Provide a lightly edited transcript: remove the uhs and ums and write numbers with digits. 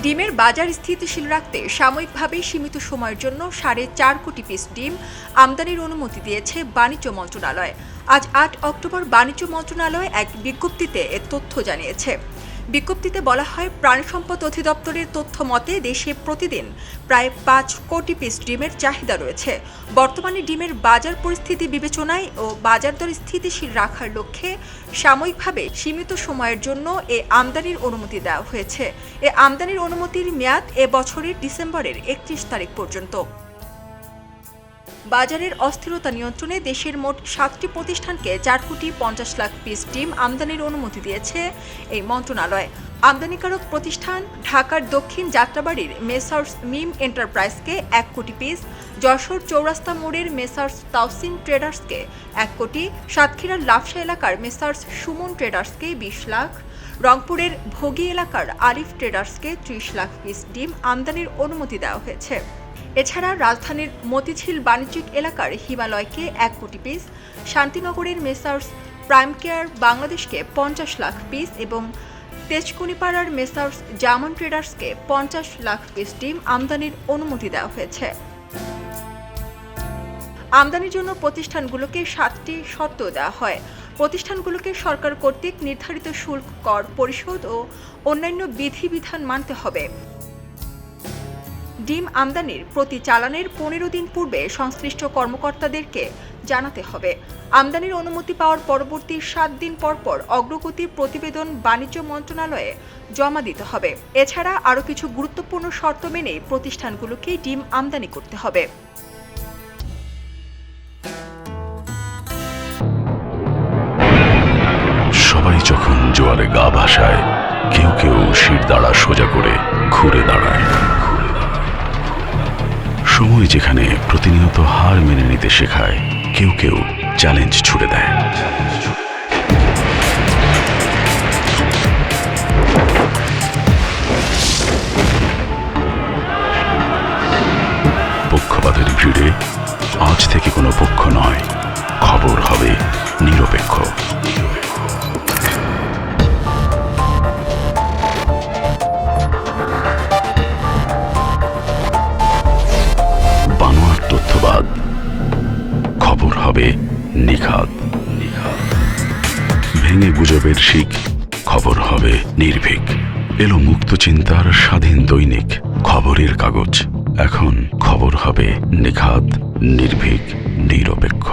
ডিমের বাজার স্থিতিশীল রাখতে সাময়িকভাবে সীমিত সময়ের জন্য 4.5 কোটি পিস ডিম আমদানির অনুমতি দিয়েছে বাণিজ্য মন্ত্রণালয়। আজ 8 অক্টোবর বাণিজ্য মন্ত্রণালয় এক বিজ্ঞপ্তিতে এ তথ্য জানিয়েছে। বিজ্ঞপ্তিতে বলা হয়, প্রাণী সম্পদ অধিদপ্তরের তথ্য মতে দেশে প্রতিদিন প্রায় 5 কোটি পিস ডিমের চাহিদা রয়েছে। বর্তমানে ডিমের বাজার পরিস্থিতি বিবেচনায় ও বাজার দর স্থিতিশীল রাখার লক্ষ্যে সাময়িকভাবে সীমিত সময়ের জন্য এ আমদানির অনুমতি দেওয়া হয়েছে। এ আমদানির অনুমতির মেয়াদ এ বছরের ডিসেম্বরের 31 তারিখ পর্যন্ত। বাজারের অস্থিরতা নিয়ন্ত্রণে দেশের মোট 7টি প্রতিষ্ঠানকে 4 কোটি 50 লাখ পিস ডিম আমদানির অনুমতি দিয়েছে এই মন্ত্রণালয়। আমদানিকারক প্রতিষ্ঠান ঢাকার দক্ষিণ যাত্রাবাড়ির মেসার্স মিম এন্টারপ্রাইজকে 1 কোটি পিস, যশোর চৌরাস্তা মোড়ের মেসার্স তাওসিন ট্রেডার্সকে 1 কোটি, সাতক্ষীরার লাফসা এলাকার মেসার্স সুমন ট্রেডার্সকে 20 লাখ, রংপুরের ভোগী এলাকার আরিফ ট্রেডার্সকে 30 লাখ পিস ডিম আমদানির অনুমতি দেওয়া হয়েছে। এছাড়া রাজধানীর মতিঝিল বাণিজ্যিক এলাকার হিমালয়কে 1 কোটি পিস, শান্তিনগরের মেসার্স প্রাইম কেয়ার বাংলাদেশকে 50 লাখ পিস এবং তেজকুনিপাড়ার মেসার্স জামান ট্রেডার্সকে 50 লাখ পিস ডিম আমদানির অনুমতি দেওয়া হয়েছে। আমদানির জন্য প্রতিষ্ঠানগুলোকে 7টি শর্ত দেওয়া হয়। প্রতিষ্ঠানগুলোকে সরকার কর্তৃক নির্ধারিত শুল্ক, কর পরিশোধ ও অন্যান্য বিধিবিধান মানতে হবে। ডিম আমদানির প্রতি চালানের 15 দিন পূর্বে সংশ্লিষ্ট কর্মকর্তাদেরকে জানাতে হবে। আমদানির অনুমতি পাওয়ার পরবর্তী 7 দিন পর অগ্রগতির প্রতিবেদন বাণিজ্য মন্ত্রণালয়ে জমা দিতে হবে। এছাড়া আরও কিছু গুরুত্বপূর্ণ শর্ত মেনে প্রতিষ্ঠানগুলোকে ডিম আমদানি করতে হবে। সবাই যখন জোয়ারে গা ভাসায়, কেউ কেউ শির দাঁড়া সোজা করে ঘুরে দাঁড়ায়। সময় যেখানে প্রতিনিয়ত হার মেনে নিতে শেখায়, কেউ কেউ চ্যালেঞ্জ ছুড়ে দেয়। পক্ষপাতের ভিড়ে আজ থেকে কোনো পক্ষ নয়, খবর হবে নিরপেক্ষ। বানোয়াট তথ্যবাদ, খবর হবে নিখাদ। ভেঙে গুজবের শিক, খবর হবে নির্ভীক। এলো মুক্ত চিন্তার স্বাধীন দৈনিক খবরের কাগজ। এখন খবর হবে নিখাদ, নির্ভীক, নিরপেক্ষ।